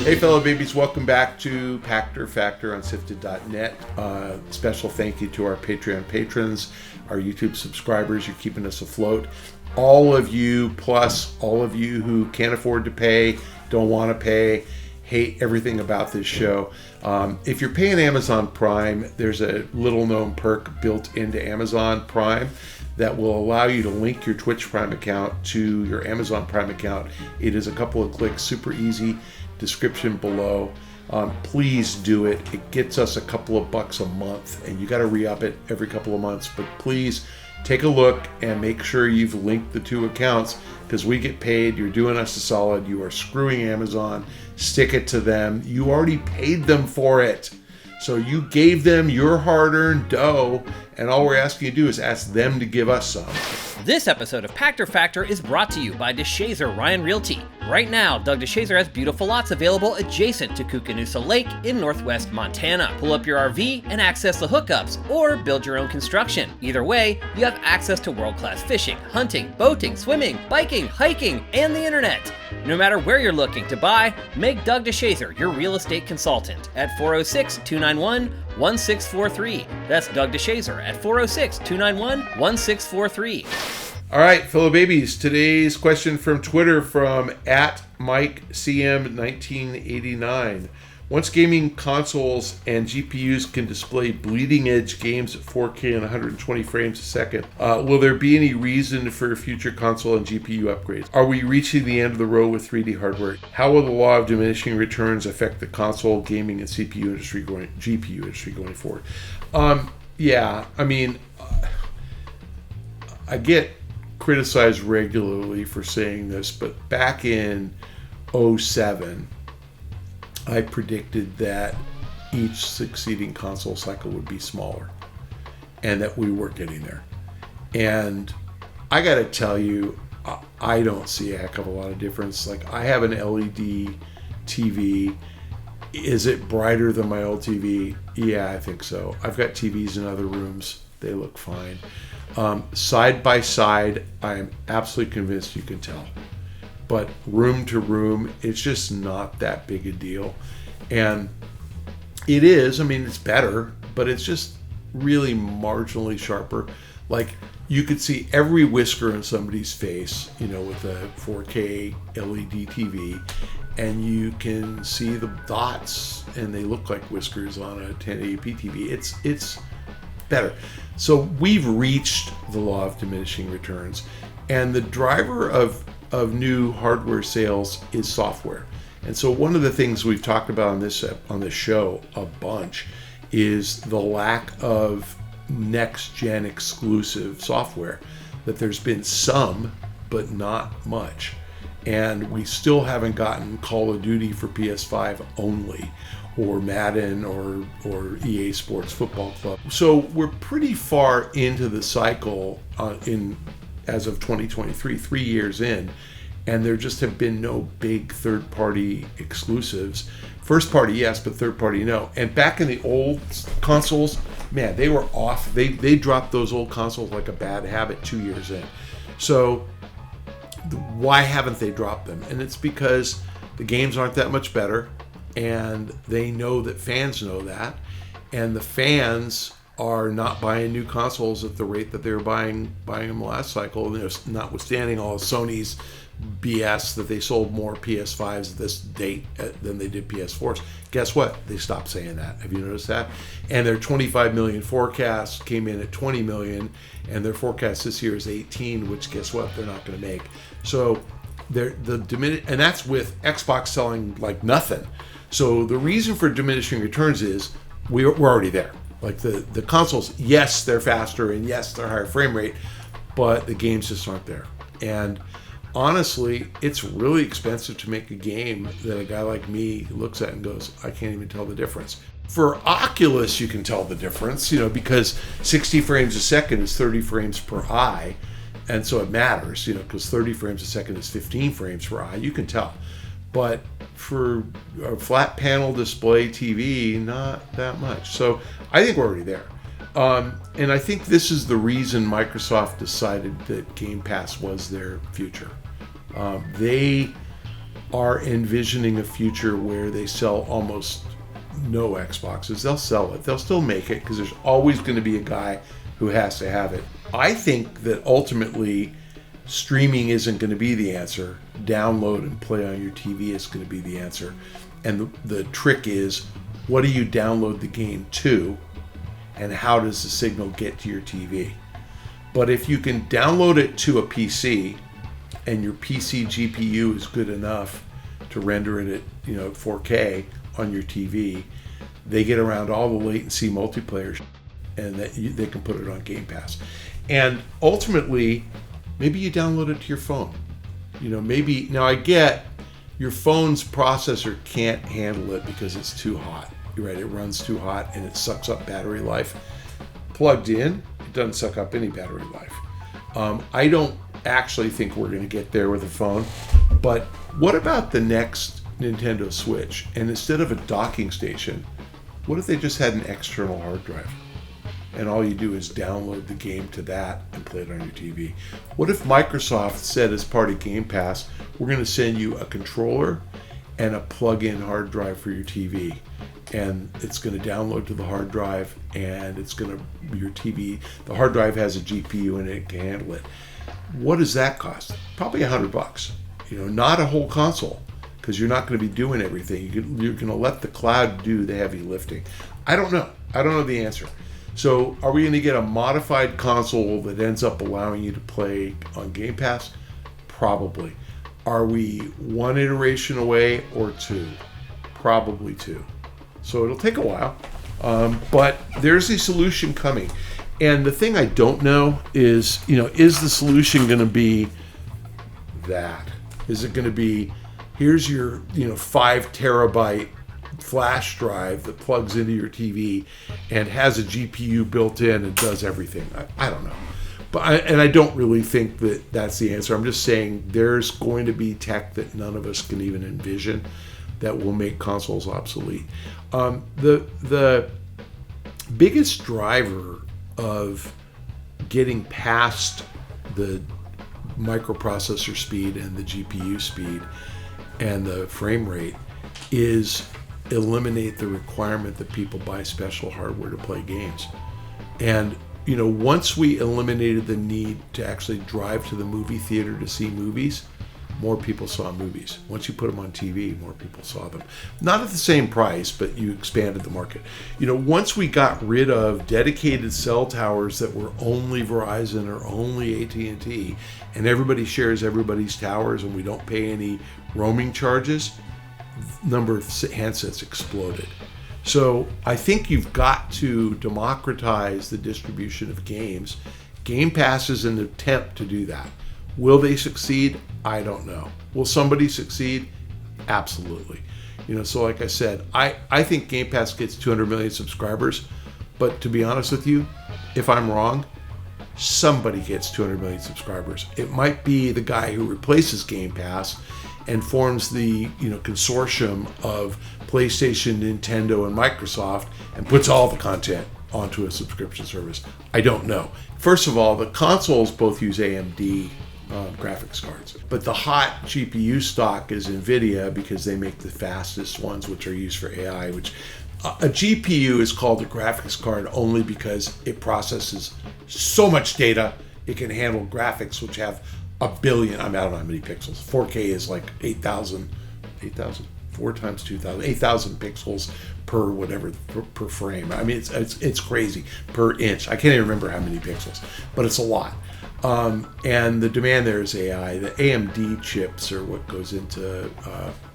Hey, fellow babies, welcome back to Pachter Factor on SIFTD.net. Special thank you to our Patreon patrons, our YouTube subscribers. You're keeping us afloat. All of you, plus all of you who can't afford to pay, don't want to pay, hate everything about this show. If you're paying Amazon Prime, there's a little known perk built into Amazon Prime that will allow you to link your Twitch Prime account to your Amazon Prime account. It is a couple of clicks, super easy. Description below. Please do it. It gets us a couple of bucks a month, and you got to re-up it every couple of months. But please take a look and make sure you've linked the two accounts, because we get paid. You're doing us a solid. You are screwing Amazon. Stick it to them. You already paid them for it. So you gave them your hard-earned dough, and all we're asking you to do is ask them to give us some. This episode of Pachter Factor is brought to you by DeShazer Ryan Realty. Right now, Doug DeShazer has beautiful lots available adjacent to Koocanusa Lake in northwest Montana. Pull up your RV and access the hookups, or build your own construction. Either way, you have access to world-class fishing, hunting, boating, swimming, biking, hiking, and the internet. No matter where you're looking to buy, make Doug DeShazer your real estate consultant at 406-291-1643. That's Doug DeShazer at 406-291-1643. All right, fellow babies, today's question from Twitter from @MikeCM1989. Once gaming consoles and GPUs can display bleeding-edge games at 4K and 120 frames a second, will there be any reason for future console and GPU upgrades? Are we reaching the end of the road with 3D hardware? How will the law of diminishing returns affect the console, gaming, and GPU industry going forward? I get criticized regularly for saying this, but back in 2007, I predicted that each succeeding console cycle would be smaller, and that we were getting there. And I got to tell you, I don't see a heck of a lot of difference. Like, I have an LED TV. Is it brighter than my old TV? Yeah, I think so. I've got TVs in other rooms. They look fine. Side by side, I am absolutely convinced you can tell. But room to room, it's just not that big a deal. And it is, it's better, but it's just really marginally sharper. Like, you could see every whisker in somebody's face, with a 4K LED TV, and you can see the dots, and they look like whiskers on a 1080p TV. It's better. So we've reached the law of diminishing returns, and the driver of new hardware sales is software. And so one of the things we've talked about on this show a bunch is the lack of next-gen exclusive software. That there's been some, but not much. And we still haven't gotten Call of Duty for PS5 only, or Madden, or EA Sports Football Club. So we're pretty far into the cycle as of 2023, 3 years in, and there just have been no big third-party exclusives. First-party, yes, but third-party, no. And back in the old consoles, man, they were off. They dropped those old consoles like a bad habit 2 years in. So why haven't they dropped them? And it's because the games aren't that much better, and they know that fans know that, and the fans are not buying new consoles at the rate that they were buying them last cycle. Notwithstanding all of Sony's BS that they sold more PS5s at this date than they did PS4s. Guess what? They stopped saying that. Have you noticed that? And their 25 million forecast came in at 20 million, and their forecast this year is 18, which guess what? They're not going to make. So and that's with Xbox selling like nothing. So the reason for diminishing returns is we're already there. Like the consoles, yes, they're faster, and yes, they're higher frame rate, but the games just aren't there. And honestly, it's really expensive to make a game that a guy like me looks at and goes, I can't even tell the difference. For Oculus, you can tell the difference, because 60 frames a second is 30 frames per eye, and so it matters, because 30 frames a second is 15 frames per eye. You can tell. But for a flat panel display TV, not that much. So I think we're already there. And I think this is the reason Microsoft decided that Game Pass was their future. They are envisioning a future where they sell almost no Xboxes. They'll sell it. They'll still make it because there's always going to be a guy who has to have it. I think that ultimately streaming isn't going to be the answer. Download and play on your TV is going to be the answer. And the trick is, what do you download the game to, and how does the signal get to your TV? But if you can download it to a PC, and your PC GPU is good enough to render it at 4K on your TV, they get around all the latency multiplayer, and they can put it on Game Pass. And ultimately, maybe you download it to your phone. Maybe now I get your phone's processor can't handle it because it's too hot. You're right, it runs too hot and it sucks up battery life. Plugged in, it doesn't suck up any battery life. I don't actually think we're going to get there with a phone, but what about the next Nintendo Switch? And instead of a docking station, what if they just had an external hard drive? And all you do is download the game to that and play it on your TV. What if Microsoft said, as part of Game Pass, we're going to send you a controller and a plug-in hard drive for your TV, and it's going to download to the hard drive, and your TV, the hard drive has a GPU and it can handle it. What does that cost? Probably $100. Not a whole console, because you're not going to be doing everything. You're going to let the cloud do the heavy lifting. I don't know the answer. So are we going to get a modified console that ends up allowing you to play on Game Pass? Probably. Are we one iteration away or two? Probably two. So it'll take a while, but there's a solution coming. And the thing I don't know is, is the solution going to be that? Is it going to be, here's your 5 terabyte flash drive that plugs into your TV and has a GPU built in and does everything? I don't know. But I don't really think that that's the answer. I'm just saying there's going to be tech that none of us can even envision that will make consoles obsolete. The biggest driver of getting past the microprocessor speed and the GPU speed and the frame rate is eliminate the requirement that people buy special hardware to play games. And once we eliminated the need to actually drive to the movie theater to see movies, more people saw movies. Once you put them on TV, more people saw them. Not at the same price, but you expanded the market. Once we got rid of dedicated cell towers that were only Verizon or only AT&T, and everybody shares everybody's towers and we don't pay any roaming charges, number of handsets exploded. So I think you've got to democratize the distribution of games. Game Pass is an attempt to do that. Will they succeed? I don't know. Will somebody succeed? Absolutely. So like I said, I think Game Pass gets 200 million subscribers, but to be honest with you, if I'm wrong, somebody gets 200 million subscribers. It might be the guy who replaces Game Pass and forms the consortium of PlayStation, Nintendo, and Microsoft and puts all the content onto a subscription service. I don't know. First of all, the consoles both use AMD graphics cards, but the hot GPU stock is NVIDIA because they make the fastest ones, which are used for AI. Which a GPU is called a graphics card only because it processes so much data. It can handle graphics which have a billion. I don't know how many pixels. 4K is like 8,000, 4 times 2,000, 8,000 pixels per whatever per frame. I mean, it's crazy per inch. I can't even remember how many pixels, but it's a lot. And the demand there is AI. The AMD chips are what goes into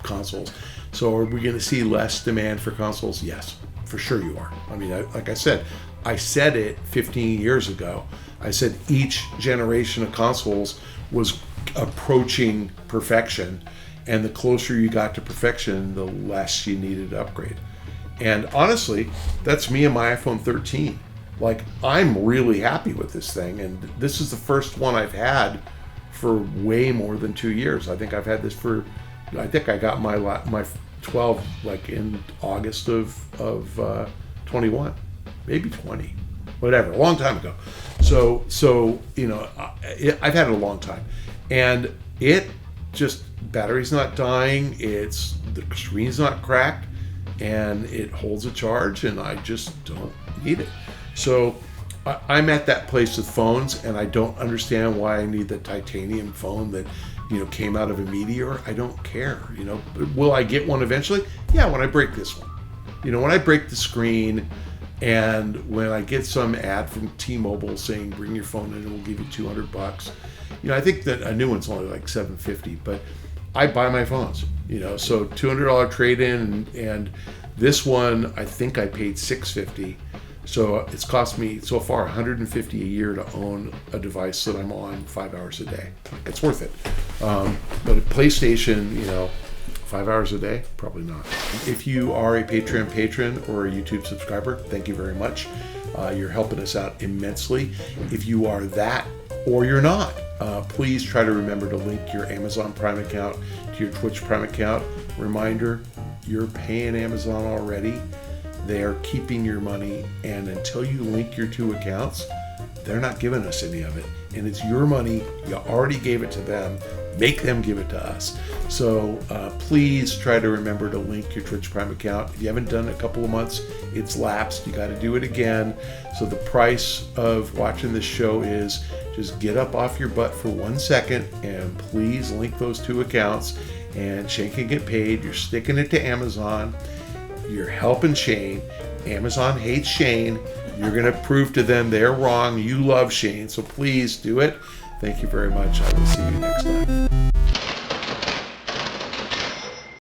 consoles. So are we going to see less demand for consoles? Yes, for sure you are. I mean, like I said it 15 years ago. I said each generation of consoles was approaching perfection, and the closer you got to perfection, the less you needed to upgrade. And honestly, that's me and my iPhone 13. Like, I'm really happy with this thing, and this is the first one I've had for way more than 2 years. I think I've had this I got my 12 like in August of 21, maybe 20, whatever, a long time ago. So I've had it a long time, and it just battery's not dying, the screen's not cracked, and it holds a charge, and I just don't need it. So I'm at that place with phones, and I don't understand why I need the titanium phone that came out of a meteor. I don't care. Will I get one eventually? Yeah, when I break this one. When I break the screen, and when I get some ad from T-Mobile saying bring your phone in and we'll give you $200. I think that a new one's only like $750, but I buy my phones. So $200 trade-in, and this one I think I paid $650. So it's cost me so far $150 a year to own a device that I'm on 5 hours a day. It's worth it. But a PlayStation, 5 hours a day, probably not. If you are a Patreon patron or a YouTube subscriber, thank you very much. You're helping us out immensely. If you are that or you're not, please try to remember to link your Amazon Prime account to your Twitch Prime account. Reminder, you're paying Amazon already. They are keeping your money, and until you link your two accounts, they're not giving us any of it. And it's your money. You already gave it to them. Make them give it to us. So please try to remember to link your Twitch Prime account. If you haven't done it in a couple of months, it's lapsed. You got to do it again. So the price of watching this show is just get up off your butt for 1 second and please link those two accounts, and Shane can get paid. You're sticking it to Amazon. You're helping Shane. Amazon hates Shane. You're going to prove to them they're wrong. You love Shane. So please do it. Thank you very much. I will see you next time.